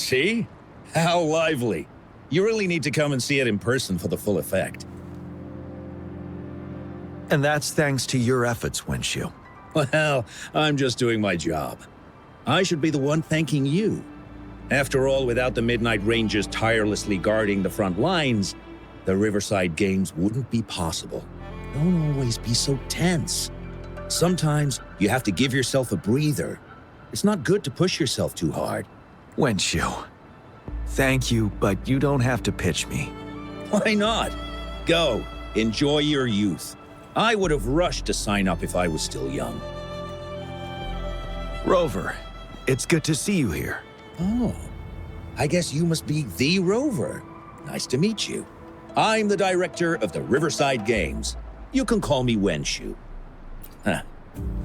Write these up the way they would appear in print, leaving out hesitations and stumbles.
See? How lively. You really need to come and see it in person for the full effect. And that's thanks to your efforts, Wenshu. Well, I'm just doing my job. I should be the one thanking you. After all, without the Midnight Rangers tirelessly guarding the front lines, the Riverside Games wouldn't be possible. Don't always be so tense. Sometimes you have to give yourself a breather. It's not good to push yourself too hard. Wenshu, thank you, but you don't have to pitch me. Why not? Go, enjoy your youth. I would have rushed to sign up if I was still young. Rover, it's good to see you here. Oh, I guess you must be the Rover. Nice to meet you. I'm the director of the Riverside Games. You can call me Wenshu. Huh.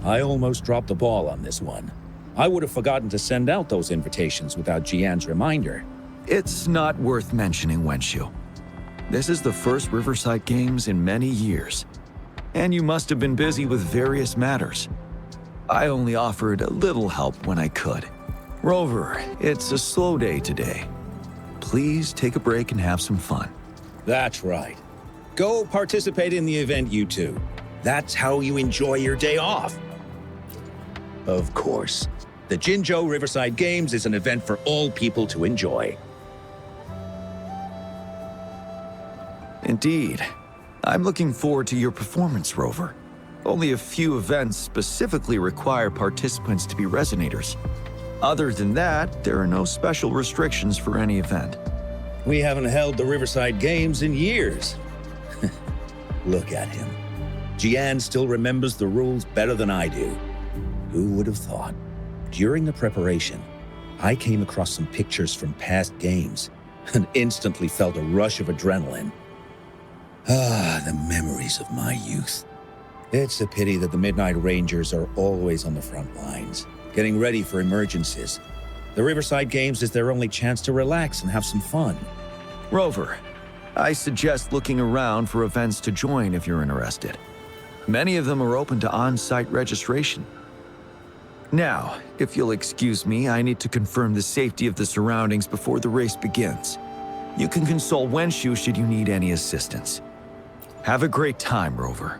I almost dropped the ball on this one. I would have forgotten to send out those invitations without Jiyan's reminder. It's not worth mentioning, Wenshu. This is the first Riverside Games in many years, and you must have been busy with various matters. I only offered a little help when I could. Rover, it's a slow day today. Please take a break and have some fun. That's right. Go participate in the event, you two. That's how you enjoy your day off. Of course, the Jinzhou Riverside Games is an event for all people to enjoy. Indeed. I'm looking forward to your performance, Rover. Only a few events specifically require participants to be resonators. Other than that, there are no special restrictions for any event. We haven't held the Riverside Games in years. Look at him. Jiyan still remembers the rules better than I do. Who would have thought? During the preparation, I came across some pictures from past games and instantly felt a rush of adrenaline. Ah, the memories of my youth. It's a pity that the Midnight Rangers are always on the front lines, getting ready for emergencies. The Riverside Games is their only chance to relax and have some fun. Rover, I suggest looking around for events to join if you're interested. Many of them are open to on-site registration. Now, if you'll excuse me, I need to confirm the safety of the surroundings before the race begins. You can consult Wenshu should you need any assistance. Have a great time, Rover.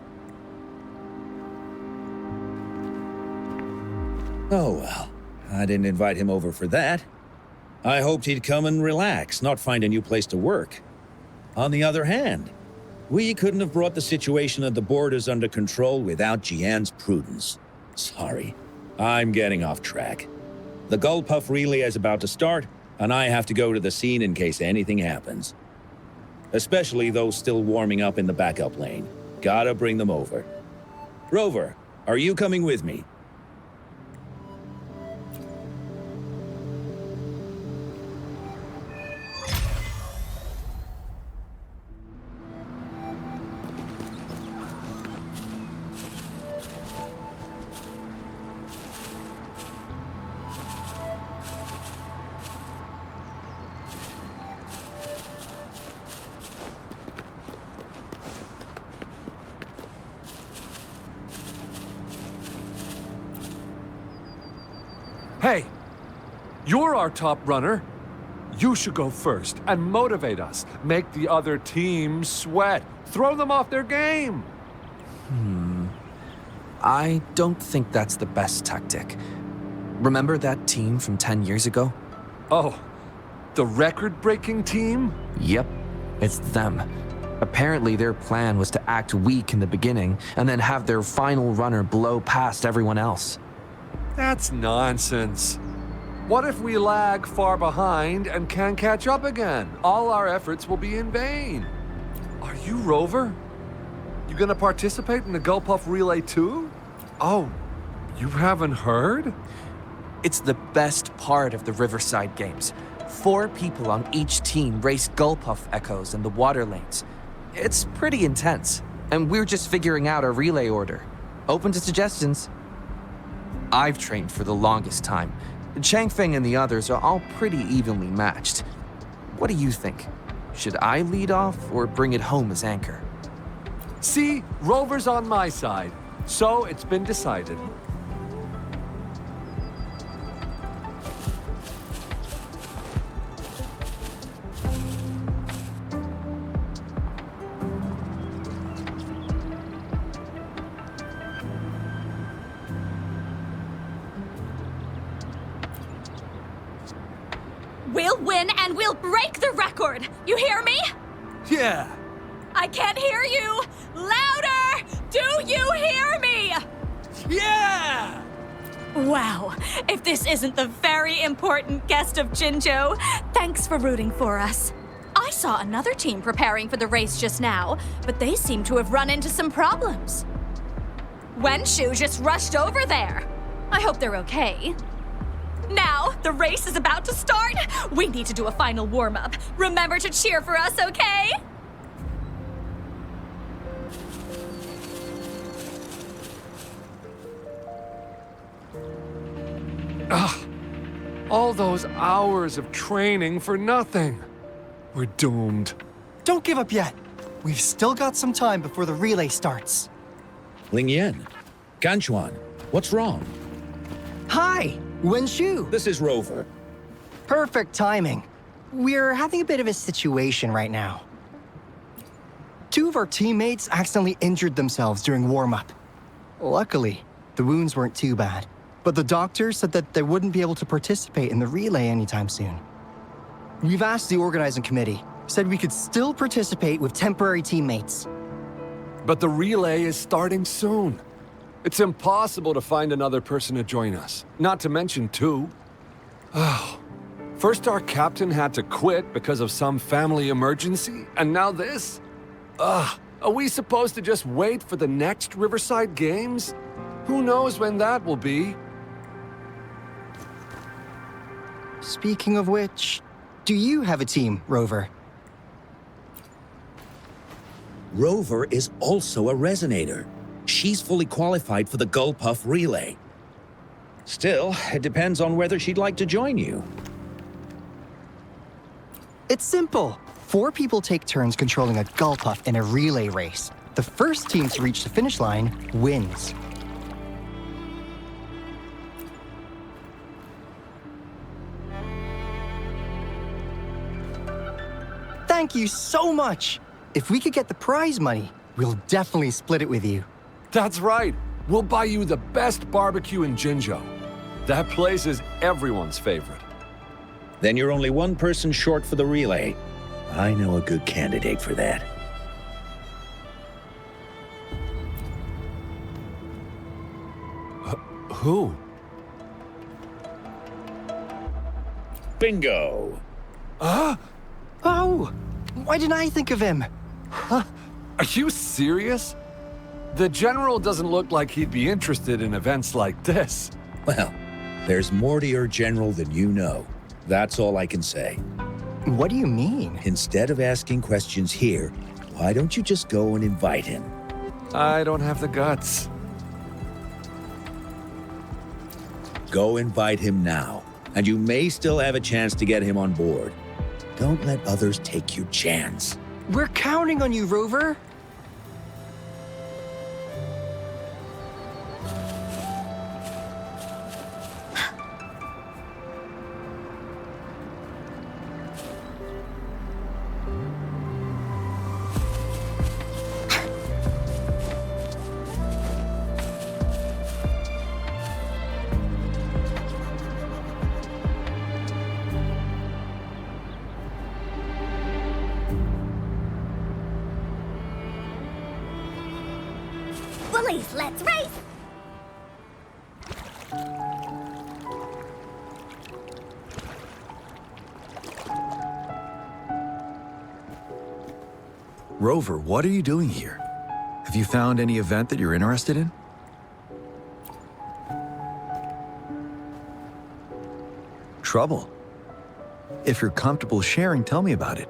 Oh well, I didn't invite him over for that. I hoped he'd come and relax, not find a new place to work. On the other hand, we couldn't have brought the situation at the borders under control without Jiyan's prudence. Sorry, I'm getting off track. The Gullpuff relay is about to start, and I have to go to the scene in case anything happens. Especially those still warming up in the backup lane. Gotta bring them over. Rover, are you coming with me? Hey, you're our top runner. You should go first and motivate us. Make the other team sweat. Throw them off their game. I don't think that's the best tactic. Remember that team from 10 years ago? Oh, the record-breaking team? Yep, it's them. Apparently their plan was to act weak in the beginning and then have their final runner blow past everyone else. That's nonsense. What if we lag far behind and can't catch up again? All our efforts will be in vain. Are you Rover? You gonna participate in the Gullpuff Relay too? Oh, you haven't heard? It's the best part of the Riverside Games. 4 people on each team race Gullpuff Echoes in the water lanes. It's pretty intense, and we're just figuring out our relay order. Open to suggestions. I've trained for the longest time. Changfeng and the others are all pretty evenly matched. What do you think? Should I lead off or bring it home as anchor? See, Rover's on my side, so it's been decided. We'll win and we'll break the record! You hear me? Yeah! I can't hear you! Louder! Do you hear me? Yeah! Wow, if this isn't the very important guest of Jinzhou, thanks for rooting for us. I saw another team preparing for the race just now, but they seem to have run into some problems. Wenshu just rushed over there. I hope they're okay. Now, the race is about to start. We need to do a final warm-up. Remember to cheer for us, okay? All those hours of training for nothing. We're doomed. Don't give up yet. We've still got some time before the relay starts. Ling Yan, Ganchuan, what's wrong? Hi, Wenshu. This is Rover. Perfect timing. We're having a bit of a situation right now. Two of our teammates accidentally injured themselves during warm-up. Luckily, the wounds weren't too bad, but the doctor said that they wouldn't be able to participate in the relay anytime soon. We've asked the organizing committee, said we could still participate with temporary teammates. But the relay is starting soon. It's impossible to find another person to join us, not to mention two. Oh, first our captain had to quit because of some family emergency, and now this? Are we supposed to just wait for the next Riverside Games? Who knows when that will be? Speaking of which, do you have a team, Rover? Rover is also a resonator. She's fully qualified for the Gulpuff relay. Still, it depends on whether she'd like to join you. It's simple. 4 people take turns controlling a Gulpuff in a relay race. The first team to reach the finish line wins. Thank you so much! If we could get the prize money, we'll definitely split it with you. That's right. We'll buy you the best barbecue in Jinzhou. That place is everyone's favorite. Then you're only one person short for the relay. I know a good candidate for that. Who? Bingo! Oh! Why didn't I think of him? Are you serious? The General doesn't look like he'd be interested in events like this. Well, there's more to your general than you know. That's all I can say. What do you mean? Instead of asking questions here, why don't you just go and invite him? I don't have the guts. Go invite him now, and you may still have a chance to get him on board. Don't let others take your chance. We're counting on you, Rover. Bullies, let's race! Rover, what are you doing here? Have you found any event that you're interested in? Trouble? If you're comfortable sharing, tell me about it.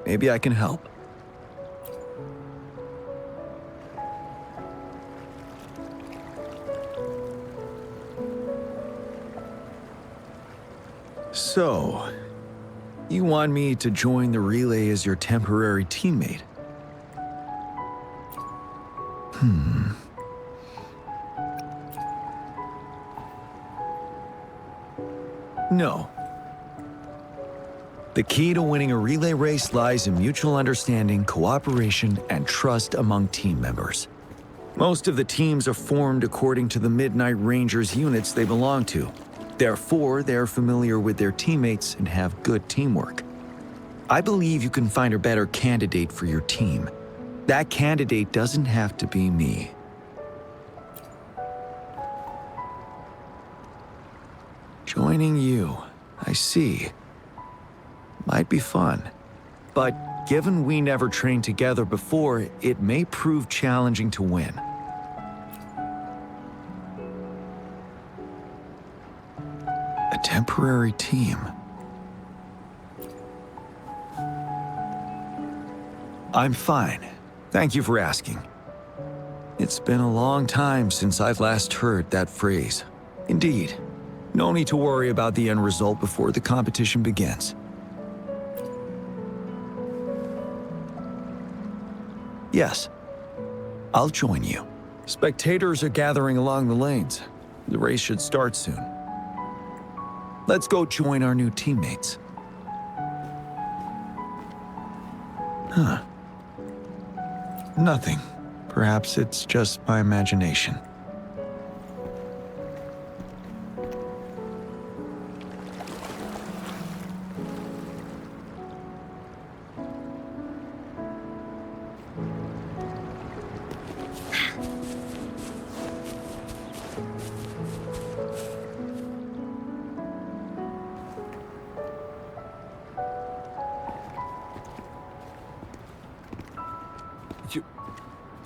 Maybe I can help. So, you want me to join the relay as your temporary teammate? No. The key to winning a relay race lies in mutual understanding, cooperation, and trust among team members. Most of the teams are formed according to the Midnight Rangers units they belong to. Therefore, they're familiar with their teammates and have good teamwork. I believe you can find a better candidate for your team. That candidate doesn't have to be me. Joining you, I see. Might be fun. But given we never trained together before, it may prove challenging to win. A temporary team. I'm fine. Thank you for asking. It's been a long time since I've last heard that phrase. Indeed. No need to worry about the end result before the competition begins. Yes, I'll join you. Spectators are gathering along the lanes. The race should start soon. Let's go join our new teammates. Huh. Nothing. Perhaps it's just my imagination.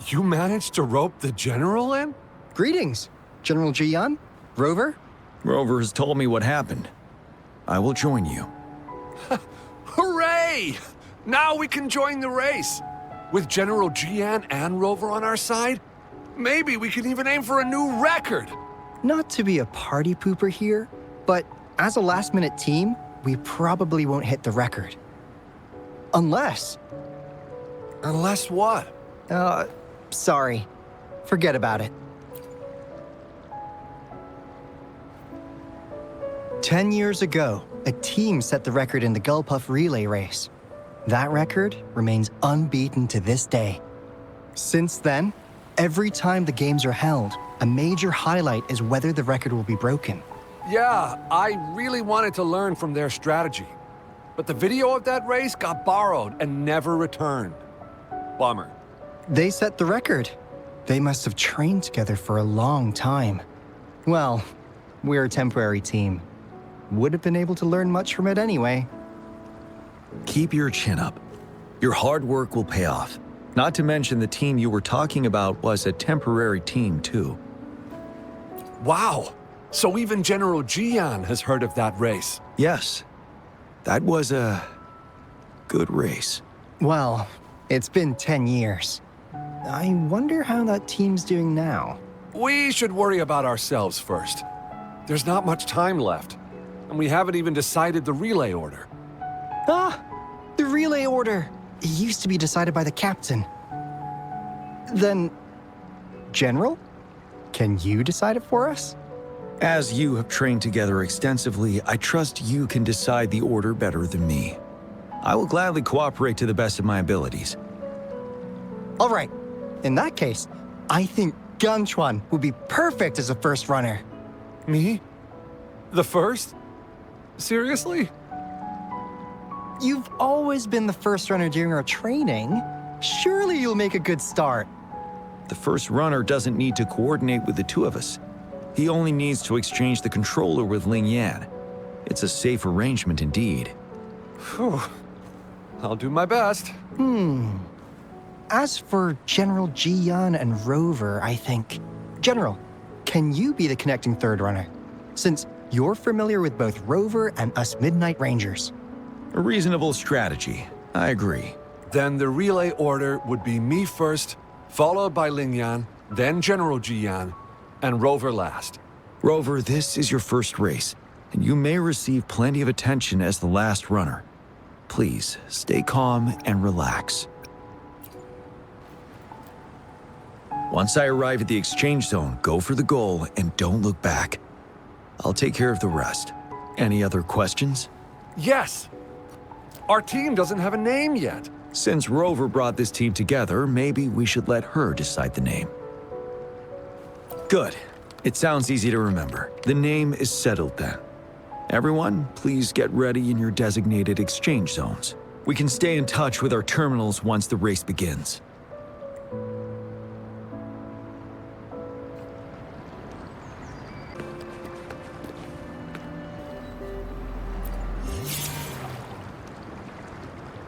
You managed to rope the General in? Greetings, General Jiyan, Rover. Rover has told me what happened. I will join you. Hooray! Now we can join the race. With General Jiyan and Rover on our side, maybe we can even aim for a new record. Not to be a party pooper here, but as a last-minute team, we probably won't hit the record. Unless... Unless what? Sorry. Forget about it. 10 years ago, a team set the record in the Gulpuff relay race. That record remains unbeaten to this day. Since then, every time the games are held, a major highlight is whether the record will be broken. Yeah, I really wanted to learn from their strategy. But the video of that race got borrowed and never returned. Bummer. They set the record. They must have trained together for a long time. Well, we're a temporary team. Would have been able to learn much from it anyway. Keep your chin up. Your hard work will pay off. Not to mention the team you were talking about was a temporary team, too. Wow! So even General Jiyan has heard of that race. Yes. That was a good race. Well, it's been 10 years. I wonder how that team's doing now. We should worry about ourselves first. There's not much time left, and we haven't even decided the relay order. Ah, the relay order. It used to be decided by the captain. Then, General, can you decide it for us? As you have trained together extensively, I trust you can decide the order better than me. I will gladly cooperate to the best of my abilities. All right. In that case, I think Ganchuan would be perfect as a first runner. Me? The first? Seriously? You've always been the first runner during our training. Surely you'll make a good start. The first runner doesn't need to coordinate with the two of us. He only needs to exchange the controller with Ling Yan. It's a safe arrangement indeed. Whew. I'll do my best. As for General Jiyan and Rover, I think... General, can you be the connecting third runner? Since you're familiar with both Rover and us Midnight Rangers. A reasonable strategy. I agree. Then the relay order would be me first, followed by Ling Yan, then General Jiyan, and Rover last. Rover, this is your first race, and you may receive plenty of attention as the last runner. Please, stay calm and relax. Once I arrive at the exchange zone, go for the goal and don't look back. I'll take care of the rest. Any other questions? Yes! Our team doesn't have a name yet. Since Rover brought this team together, maybe we should let her decide the name. Good. It sounds easy to remember. The name is settled then. Everyone, please get ready in your designated exchange zones. We can stay in touch with our terminals once the race begins.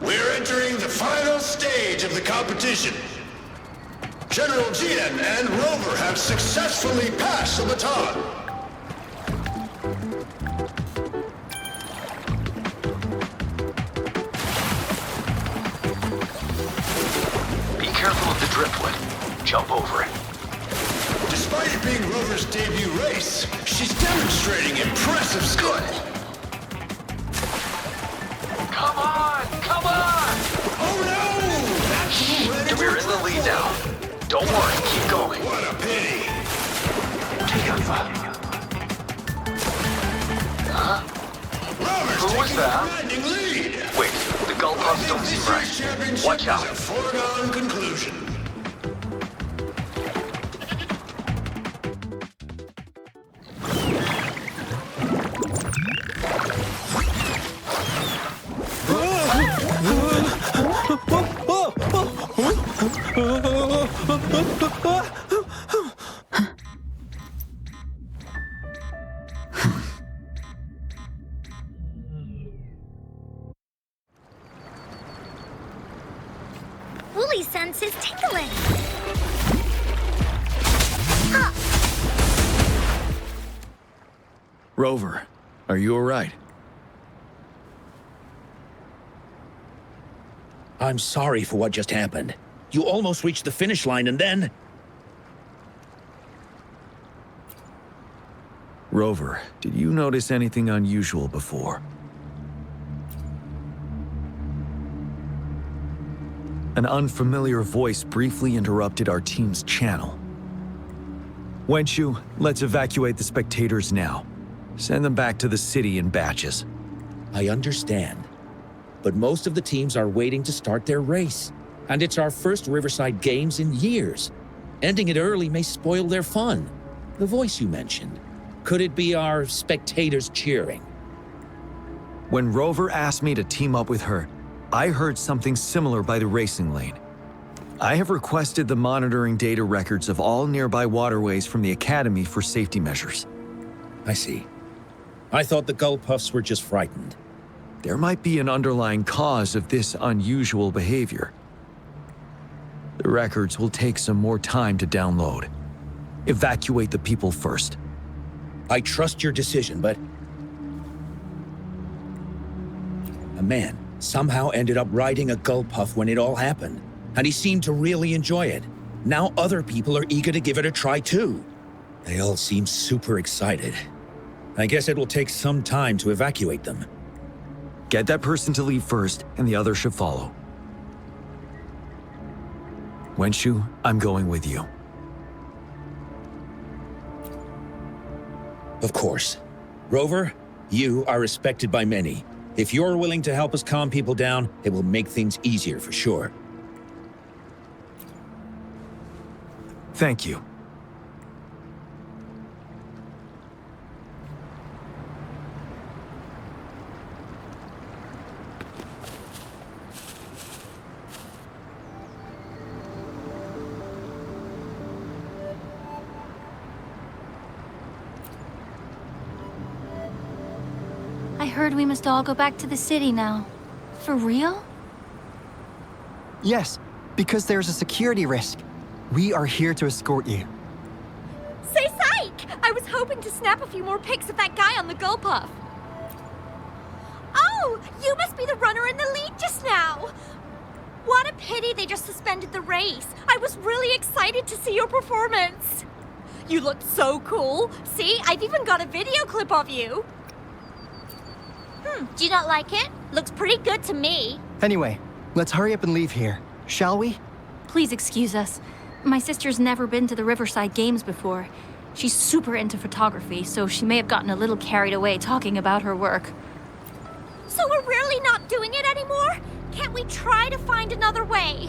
We're entering the final stage of the competition. General Jiyan and Rover have successfully passed the baton. Be careful of the driftwood. Jump over it. Despite it being Rover's debut race, she's demonstrating impressive skill. Come on! Come on! Oh no! That's We're in the lead now. Don't worry, keep going. What a pity! Huh? Rover's Who was taking that? a commanding lead. Wait, the gull puffs don't seem This right. year's championship Watch out. is a foregone conclusion. Woolly sense is tingling. Rover, are you alright? I'm sorry for what just happened. You almost reached the finish line and then... Rover, did you notice anything unusual before? An unfamiliar voice briefly interrupted our team's channel. Wenchu, let's evacuate the spectators now. Send them back to the city in batches. I understand. But most of the teams are waiting to start their race. And it's our first Riverside Games in years. Ending it early may spoil their fun. The voice you mentioned. Could it be our spectators cheering? When Rover asked me to team up with her, I heard something similar by the racing lane. I have requested the monitoring data records of all nearby waterways from the Academy for safety measures. I see. I thought the gull puffs were just frightened. There might be an underlying cause of this unusual behavior. The records will take some more time to download. Evacuate the people first. I trust your decision, but... A man somehow ended up riding a gull puff when it all happened, and he seemed to really enjoy it. Now other people are eager to give it a try too. They all seem super excited. I guess it will take some time to evacuate them. Get that person to leave first, and the others should follow. Wenchu, I'm going with you. Of course. Rover, you are respected by many. If you're willing to help us calm people down, it will make things easier for sure. Thank you. I heard we must all go back to the city now. For real? Yes, because there's a security risk. We are here to escort you. Say psych! I was hoping to snap a few more pics of that guy on the gull puff. Oh, you must be the runner in the lead just now. What a pity they just suspended the race. I was really excited to see your performance. You looked so cool. See, I've even got a video clip of you. Do you not like it? Looks pretty good to me. Anyway, let's hurry up and leave here, shall we? Please excuse us. My sister's never been to the Riverside Games before. She's super into photography, so she may have gotten a little carried away talking about her work. So we're really not doing it anymore? Can't we try to find another way?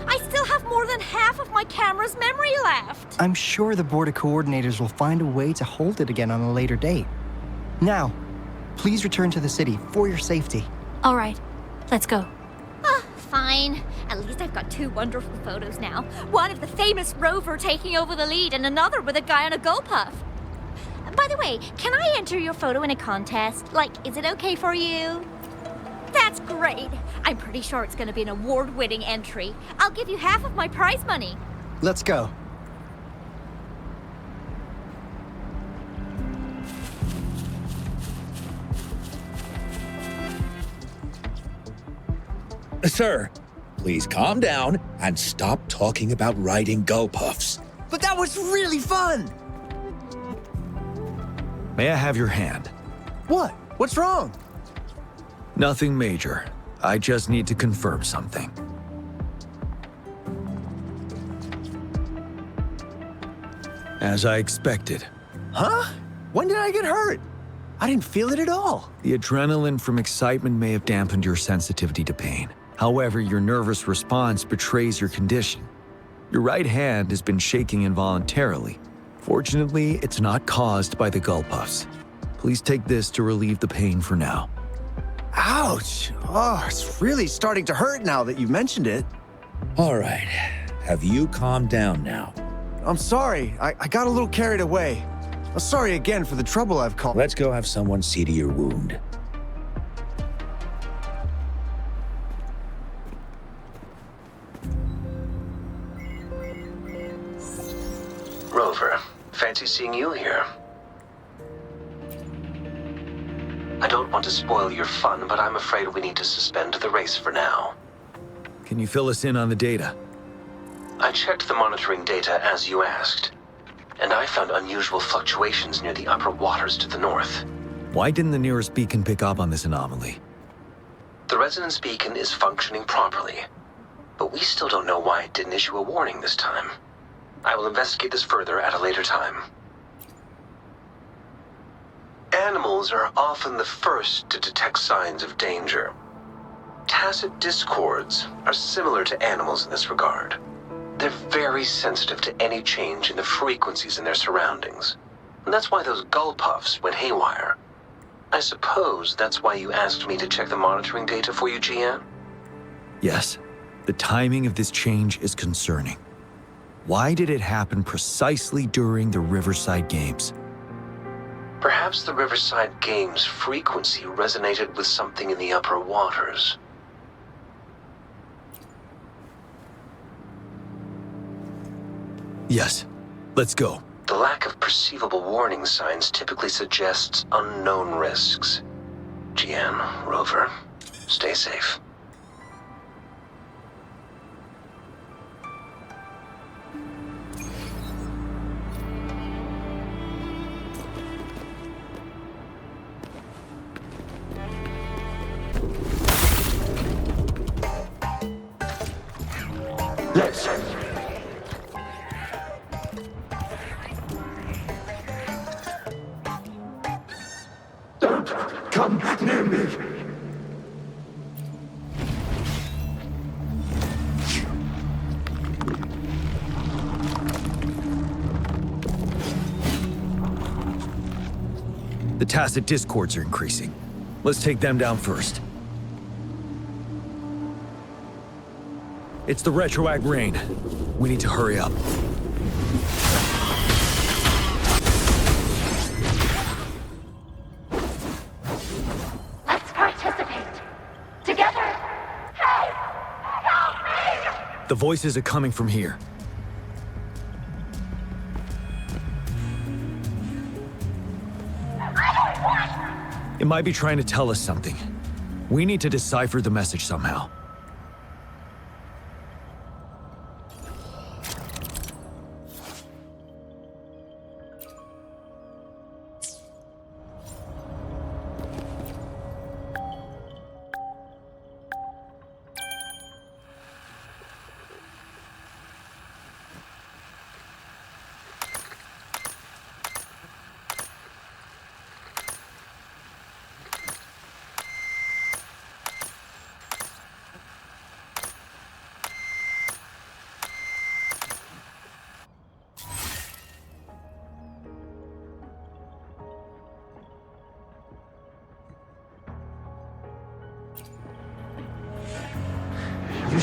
I still have more than half of my camera's memory left. I'm sure the board of coordinators will find a way to hold it again on a later date. Now, please return to the city for your safety. All right, let's go. Fine. At least I've got two wonderful photos now. One of the famous Rover taking over the lead and another with a guy on a go puff. By the way, can I enter your photo in a contest? Like, is it okay for you? That's great. I'm pretty sure it's going to be an award-winning entry. I'll give you half of my prize money. Let's go. Sir, please calm down and stop talking about riding gull puffs. But that was really fun! May I have your hand? What? What's wrong? Nothing major. I just need to confirm something. As I expected. Huh? When did I get hurt? I didn't feel it at all. The adrenaline from excitement may have dampened your sensitivity to pain. However, your nervous response betrays your condition. Your right hand has been shaking involuntarily. Fortunately, it's not caused by the gull puffs. Please take this to relieve the pain for now. Ouch! Oh, it's really starting to hurt now that you've mentioned it. All right, have you calmed down now? I'm sorry. I got a little carried away. I'm sorry again for the trouble I've caused. Let's go have someone see to your wound. Rover, fancy seeing you here. I don't want to spoil your fun, but I'm afraid we need to suspend the race for now. Can you fill us in on the data? I checked the monitoring data as you asked, and I found unusual fluctuations near the upper waters to the north. Why didn't the nearest beacon pick up on this anomaly? The resonance beacon is functioning properly, but we still don't know why it didn't issue a warning this time. I will investigate this further at a later time. Animals are often the first to detect signs of danger. Tacit discords are similar to animals in this regard. They're very sensitive to any change in the frequencies in their surroundings. And that's why those gull puffs went haywire. I suppose that's why you asked me to check the monitoring data for you, Jiyan? Yes. The timing of this change is concerning. Why did it happen precisely during the Riverside Games? Perhaps the Riverside Games' frequency resonated with something in the upper waters. Yes. Let's go. The lack of perceivable warning signs typically suggests unknown risks. Jiyan, Rover, stay safe. Yes. Don't come near me. The tacit discords are increasing. Let's take them down first. It's the retroact rain. We need to hurry up. Let's participate. Together. Hey! Help me! The voices are coming from here. It might be trying to tell us something. We need to decipher the message somehow.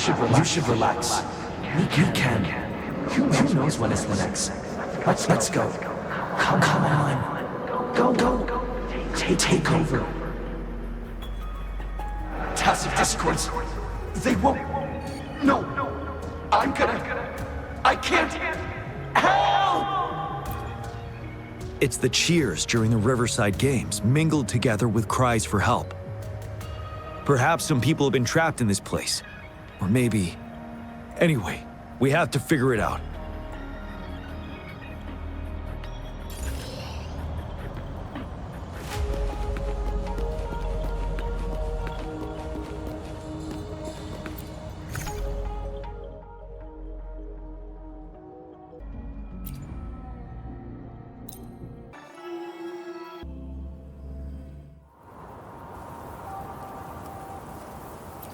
You should relax. You can. Who knows when it's the next? Let's go. Come on. Go. Take over. Tacit discords. They won't. No. I can't. Help! It's the cheers during the Riverside Games, mingled together with cries for help. Perhaps some people have been trapped in this place. Or maybe... Anyway, we have to figure it out.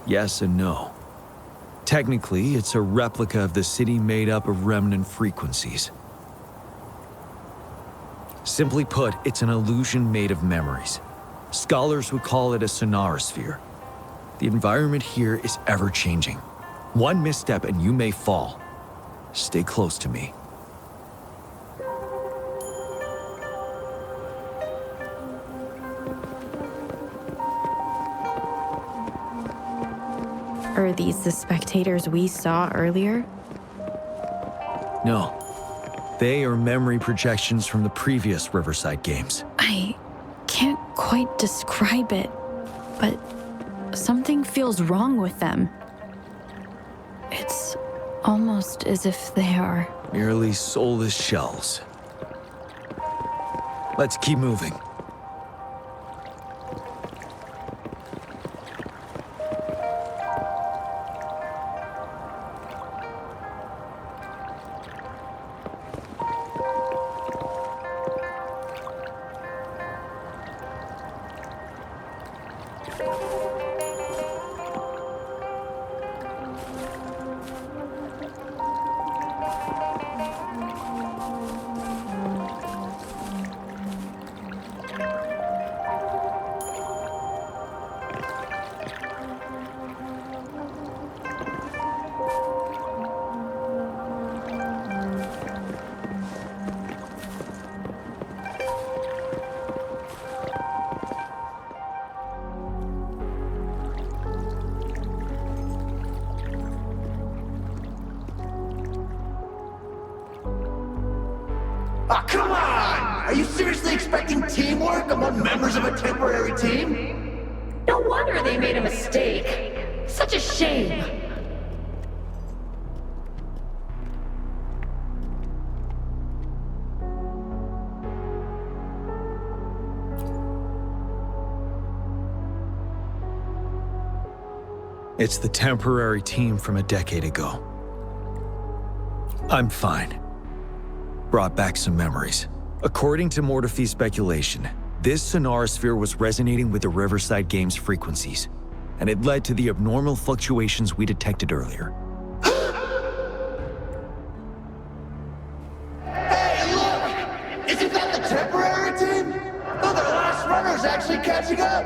Yes and no. Technically, it's a replica of the city made up of remnant frequencies. Simply put, it's an illusion made of memories. Scholars would call it a sonorosphere. The environment here is ever-changing. One misstep and you may fall. Stay close to me. Are these the spectators we saw earlier? No. They are memory projections from the previous Riverside Games. I can't quite describe it, but something feels wrong with them. It's almost as if they are... Merely soulless shells. Let's keep moving. Ah, come on! Are you seriously expecting teamwork among members of a temporary team? No wonder they made a mistake. Such a shame. It's the temporary team from a decade ago. I'm fine. Brought back some memories. According to Mortefy's speculation, this sonorosphere was resonating with the Riverside Games frequencies, and it led to the abnormal fluctuations we detected earlier. Hey, look! Isn't that the temporary team? Oh, the last runner's actually catching up!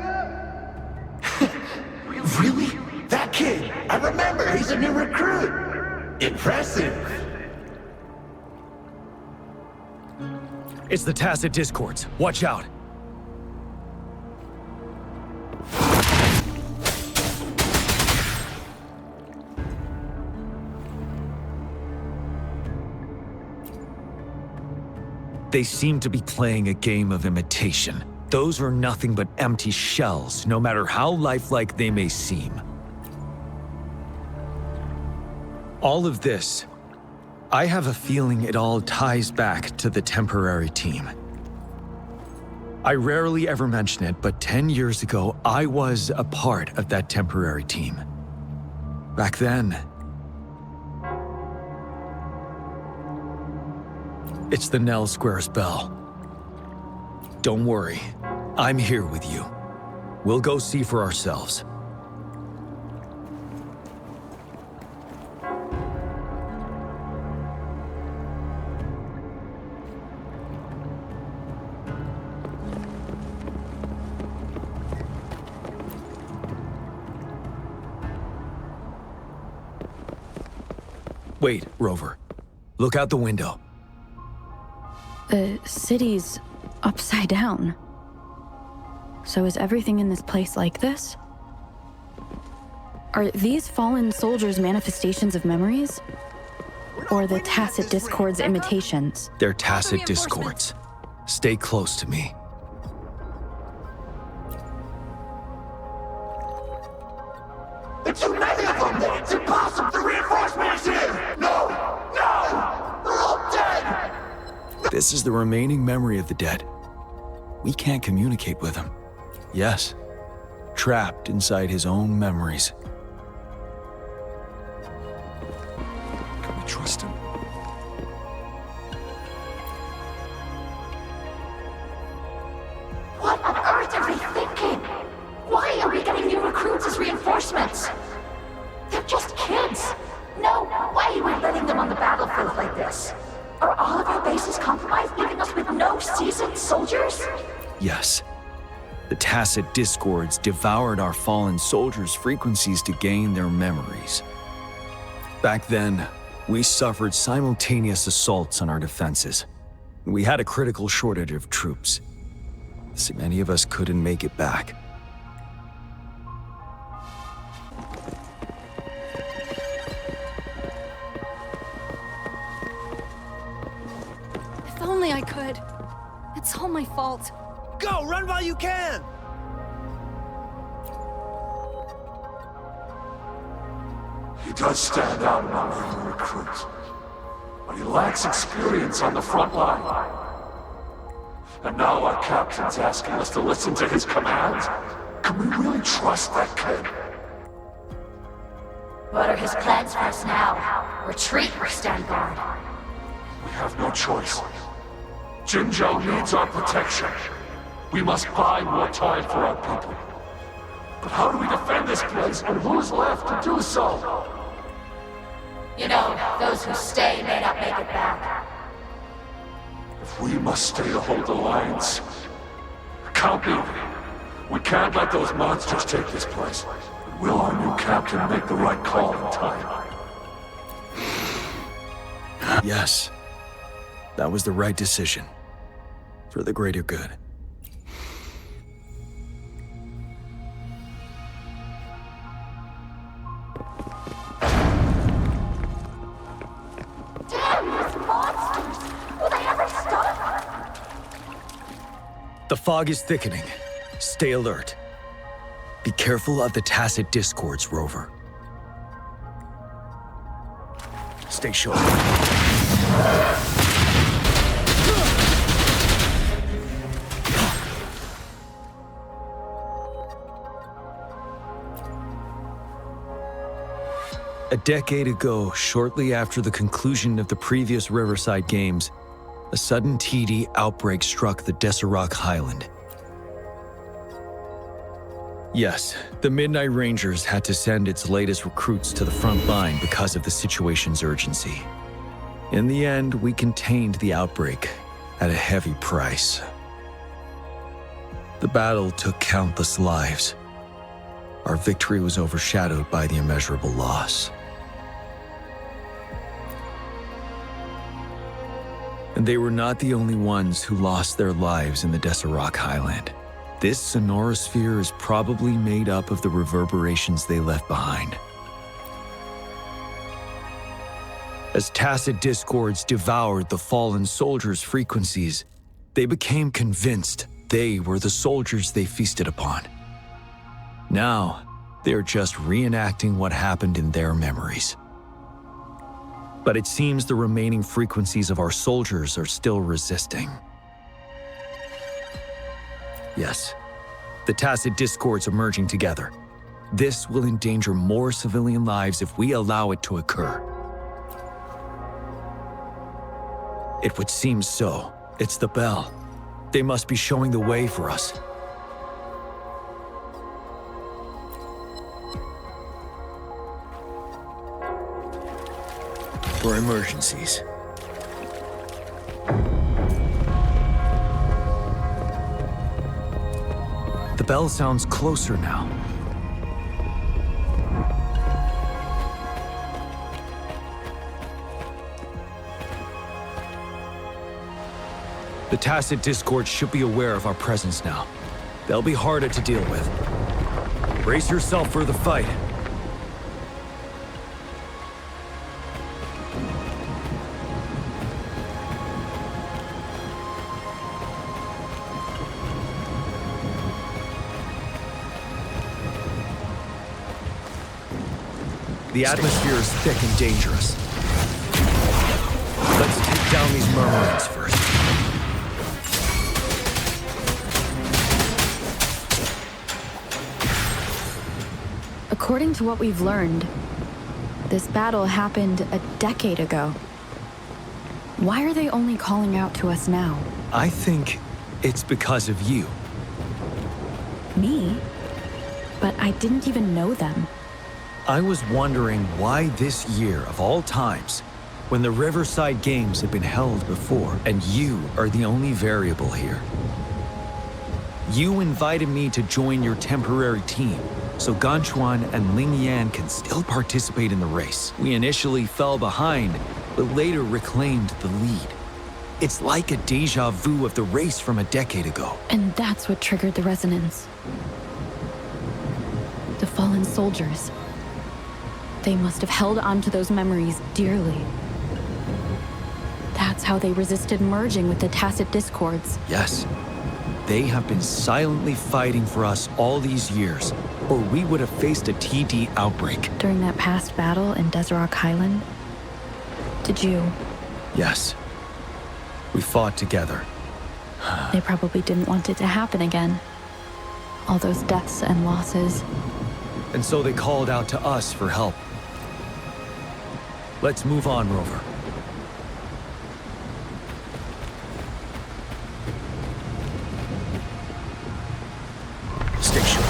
Really? That kid! I remember, he's a new recruit! Impressive! It's the Tacit Discords. Watch out. They seem to be playing a game of imitation. Those are nothing but empty shells, no matter how lifelike they may seem. All of this, I have a feeling it all ties back to the temporary team. I rarely ever mention it, but 10 years ago, I was a part of that temporary team. Back then, it's the Nell Squares bell. Don't worry, I'm here with you. We'll go see for ourselves. Wait, Rover. Look out the window. The city's upside down. So is everything in this place like this? Are these fallen soldiers' manifestations of memories? Or the Tacit Discord's imitations? They're Tacit Discords. Stay close to me. It's too many of them! It's impossible! The reinforcements here! No! No! They're all dead! This is the remaining memory of the dead. We can't communicate with him. Yes, trapped inside his own memories. Can we trust him? What on earth are they thinking? Why are we getting new recruits as reinforcements? They're just kids. No way we're letting them on the battlefield like this. Are all of our bases compromised, leaving us with no seasoned soldiers? Yes. The Tacit Discords devoured our fallen soldiers' frequencies to gain their memories. Back then, we suffered simultaneous assaults on our defenses. We had a critical shortage of troops. So many of us couldn't make it back. If only I could. It's all my fault. Go! Run while you can! He does stand out among the recruits, but he lacks experience on the front line. And now our captain's asking us to listen to his commands? Can we really trust that kid? What are his plans for us now? Retreat or stand guard? We have no choice. Jinzhou needs our protection. We must buy more time for our people. But how do we defend this place, and who's left to do so? You know, those who stay may not make it back. If we must stay to hold the lines, count me. We can't let those monsters take this place. Will our new captain make the right call in time? Yes. That was the right decision. For the greater good. Damn, these monsters! Will they ever stop? The fog is thickening. Stay alert. Be careful of the Tacit Discords, Rover. Stay sharp. A decade ago, shortly after the conclusion of the previous Riverside Games, a sudden TD outbreak struck the Deserac Highland. Yes, the Midnight Rangers had to send its latest recruits to the front line because of the situation's urgency. In the end, we contained the outbreak at a heavy price. The battle took countless lives. Our victory was overshadowed by the immeasurable loss. And they were not the only ones who lost their lives in the Deserac Highland. This sonorosphere is probably made up of the reverberations they left behind. As Tacit Discords devoured the fallen soldiers' frequencies, they became convinced they were the soldiers they feasted upon. Now, they're just reenacting what happened in their memories. But it seems the remaining frequencies of our soldiers are still resisting. Yes, the Tacit Discords are merging together. This will endanger more civilian lives if we allow it to occur. It would seem so. It's the bell. They must be showing the way for us. For emergencies. The bell sounds closer now. The Tacit Discord should be aware of our presence now. They'll be harder to deal with. Brace yourself for the fight. The atmosphere is thick and dangerous. Let's take down these murmurings first. According to what we've learned, this battle happened a decade ago. Why are they only calling out to us now? I think it's because of you. Me? But I didn't even know them. I was wondering why this year of all times, when the Riverside Games had been held before, and you are the only variable here. You invited me to join your temporary team, so Ganchuan and Ling Yan can still participate in the race. We initially fell behind, but later reclaimed the lead. It's like a deja vu of the race from a decade ago. And that's what triggered the resonance. The fallen soldiers. They must have held onto those memories dearly. That's how they resisted merging with the Tacit Discords. Yes. They have been silently fighting for us all these years, or we would have faced a TD outbreak. During that past battle in Desrock Highland, did you? Yes. We fought together. They probably didn't want it to happen again. All those deaths and losses. And so they called out to us for help. Let's move on, Rover. Stay sharp.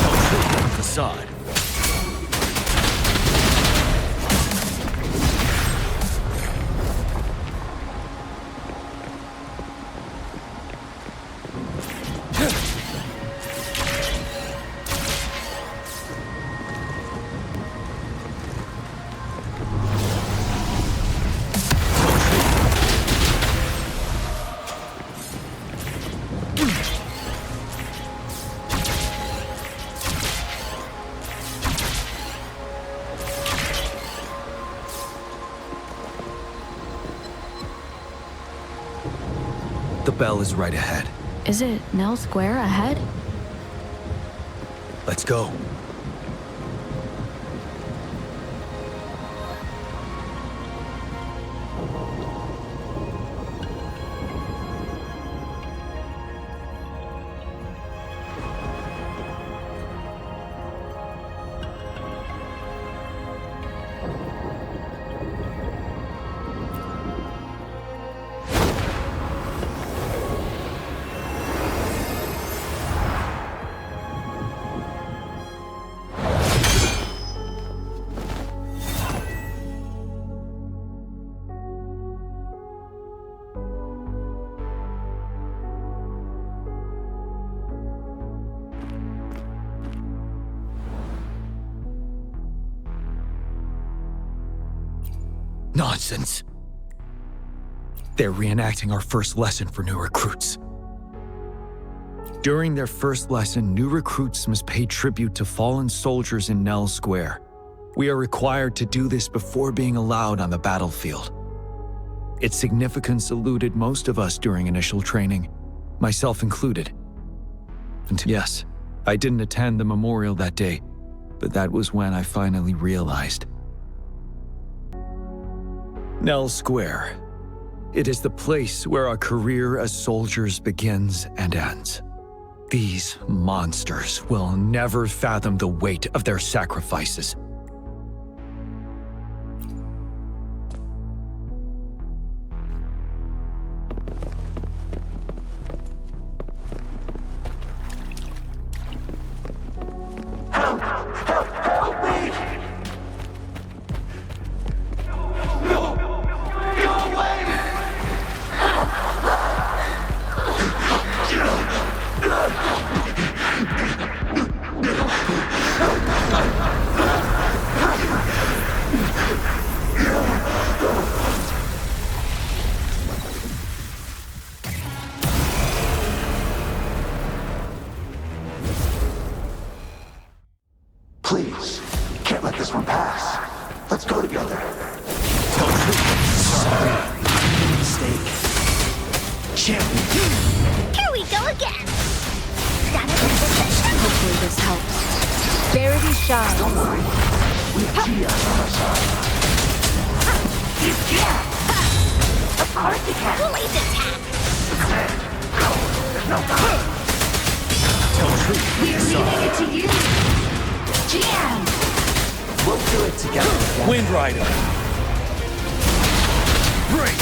Don't trip on the facade. The bell is right ahead. Is it Nell Square ahead? Let's go. Nonsense. They're reenacting our first lesson for new recruits. During their first lesson, new recruits must pay tribute to fallen soldiers in Nell Square. We are required to do this before being allowed on the battlefield. Its significance eluded most of us during initial training, myself included. And yes, I didn't attend the memorial that day, but that was when I finally realized. Nell Square. It is the place where our career as soldiers begins and ends. These monsters will never fathom the weight of their sacrifices. Help me! Please, can't let this one pass. Let's go together. Sorry. Mistake. Champion. Here we go again. Hopefully this helps. Verity shines. Don't worry. We have Jiyan on our side. You can. Of course you can. Blaze attack. Go. There's no time. Tell truth. We're leaving it to you. Jiyan. We'll do it together. Wind Rider. Break.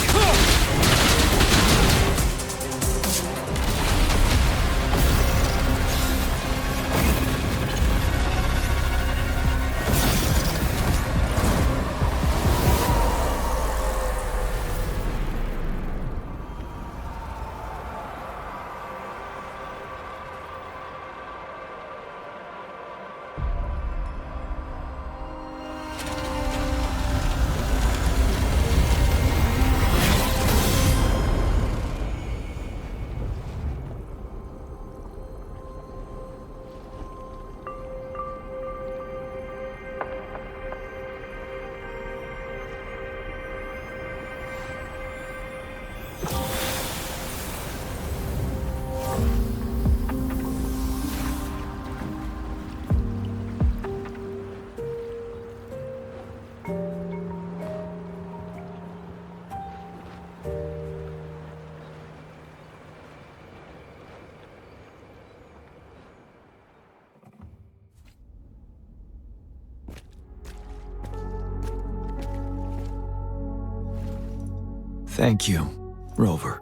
Thank you, Rover.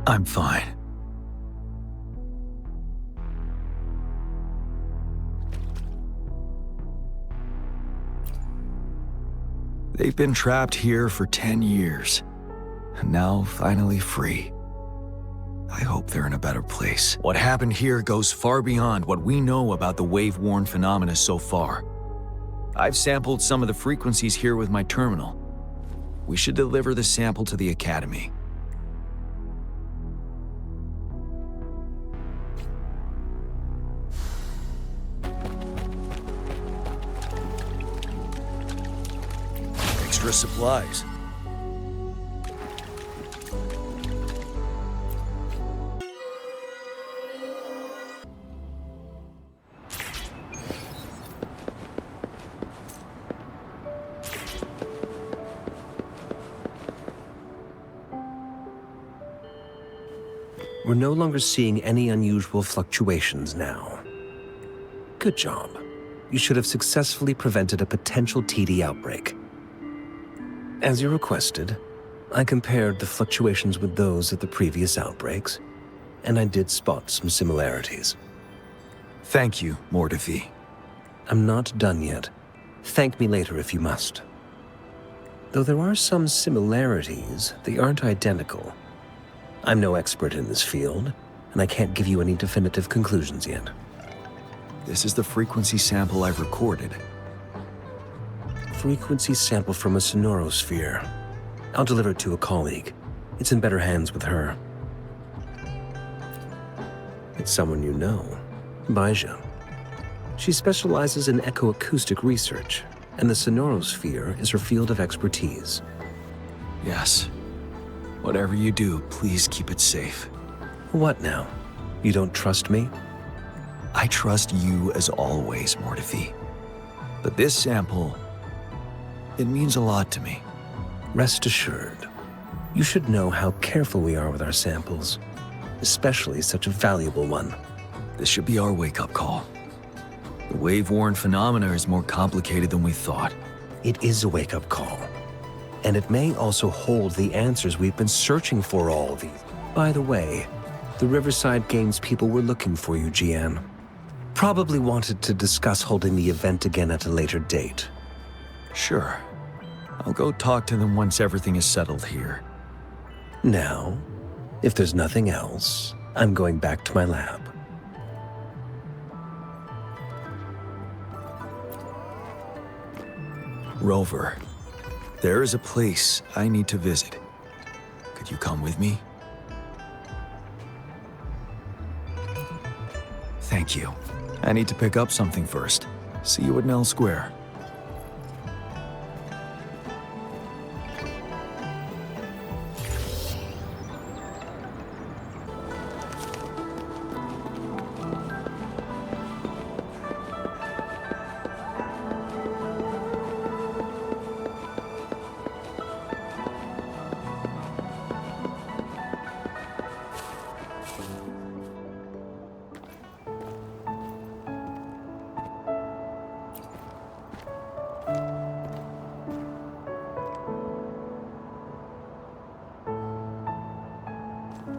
I'm fine. They've been trapped here for 10 years, and now finally free. I hope they're in a better place. What happened here goes far beyond what we know about the wave-worn phenomena so far. I've sampled some of the frequencies here with my terminal. We should deliver the sample to the Academy. Extra supplies. We're no longer seeing any unusual fluctuations now. Good job. You should have successfully prevented a potential TD outbreak. As you requested, I compared the fluctuations with those of the previous outbreaks, and I did spot some similarities. Thank you, Mortifi. I'm not done yet. Thank me later if you must. Though there are some similarities, they aren't identical. I'm no expert in this field, and I can't give you any definitive conclusions yet. This is the frequency sample I've recorded. Frequency sample from a sonorosphere. I'll deliver it to a colleague. It's in better hands with her. It's someone you know, Jiyan. She specializes in echoacoustic research, and the sonorosphere is her field of expertise. Yes. Whatever you do, please keep it safe. What now? You don't trust me? I trust you as always, Mortifi. But this sample, it means a lot to me. Rest assured. You should know how careful we are with our samples, especially such a valuable one. This should be our wake-up call. The wave-worn phenomena is more complicated than we thought. It is a wake-up call. And it may also hold the answers we've been searching for all these. By the way, the Riverside Games people were looking for you, Jiyan. Probably wanted to discuss holding the event again at a later date. Sure. I'll go talk to them once everything is settled here. Now, if there's nothing else, I'm going back to my lab. Rover, there is a place I need to visit. Could you come with me? Thank you. I need to pick up something first. See you at Nell Square.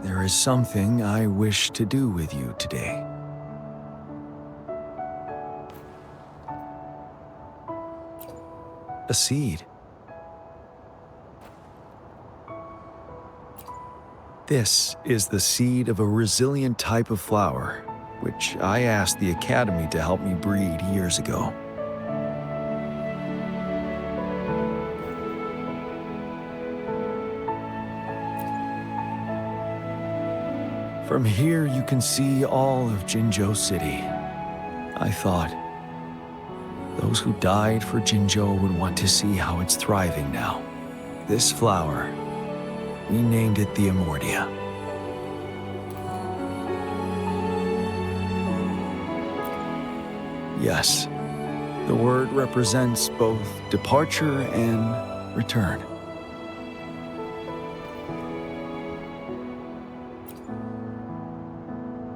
There is something I wish to do with you today. A seed. This is the seed of a resilient type of flower, which I asked the Academy to help me breed years ago. From here, you can see all of Jinzhou City. I thought, those who died for Jinzhou would want to see how it's thriving now. This flower, we named it the Amortia. Yes, the word represents both departure and return.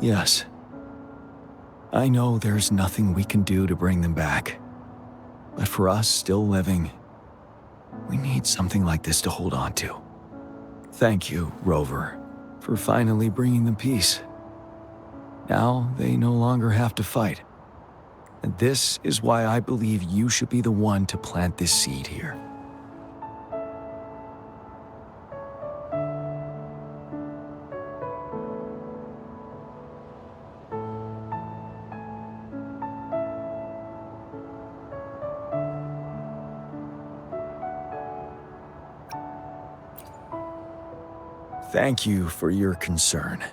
Yes. I know there's nothing we can do to bring them back. But for us still living, we need something like this to hold on to. Thank you, Rover, for finally bringing them peace. Now they no longer have to fight. And this is why I believe you should be the one to plant this seed here. Thank you for your concern.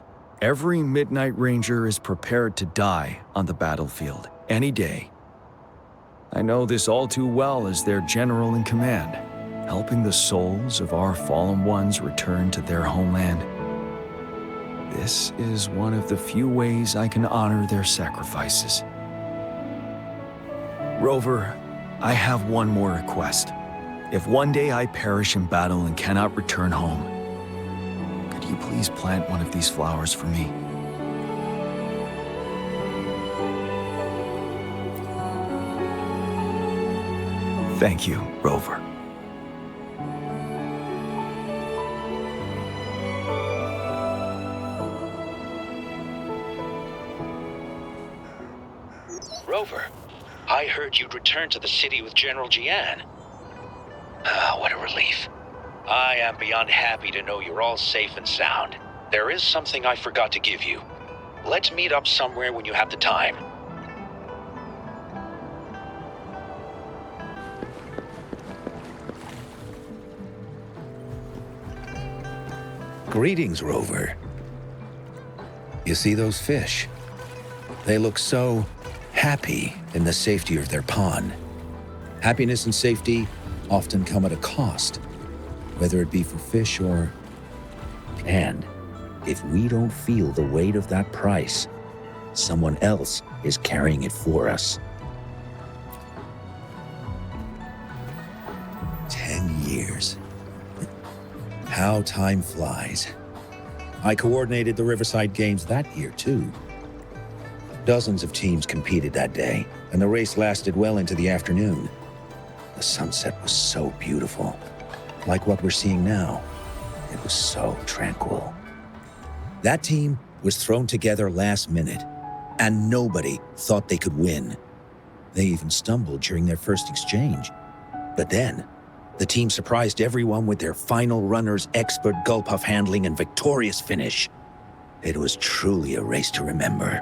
Every Midnight Ranger is prepared to die on the battlefield, any day. I know this all too well as their general in command, helping the souls of our fallen ones return to their homeland. This is one of the few ways I can honor their sacrifices. Rover, I have one more request. If one day I perish in battle and cannot return home, could you please plant one of these flowers for me? Thank you, Rover. Rover, I heard you'd returned to the city with General Jiyan. Ah, what a relief. I am beyond happy to know you're all safe and sound. There is something I forgot to give you. Let's meet up somewhere when you have the time. Greetings, Rover. You see those fish? They look so happy in the safety of their pond. Happiness and safety often come at a cost, whether it be for fish or... And if we don't feel the weight of that price, someone else is carrying it for us. 10 years. How time flies. I coordinated the Riverside Games that year, too. Dozens of teams competed that day, and the race lasted well into the afternoon. The sunset was so beautiful. Like what we're seeing now. It was so tranquil. That team was thrown together last minute, and nobody thought they could win. They even stumbled during their first exchange. But then, the team surprised everyone with their final runner's expert gulp-puff handling and victorious finish. It was truly a race to remember.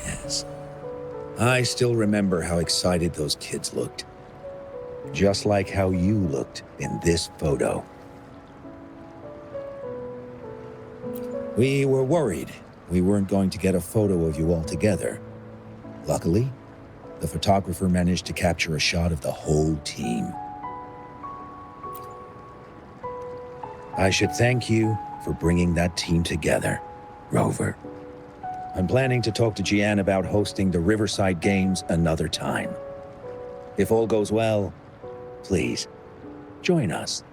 Yes. I still remember how excited those kids looked. Just like how you looked in this photo. We were worried we weren't going to get a photo of you all together. Luckily, the photographer managed to capture a shot of the whole team. I should thank you for bringing that team together, Rover. I'm planning to talk to Jiyan about hosting the Riverside Games another time. If all goes well, please, join us.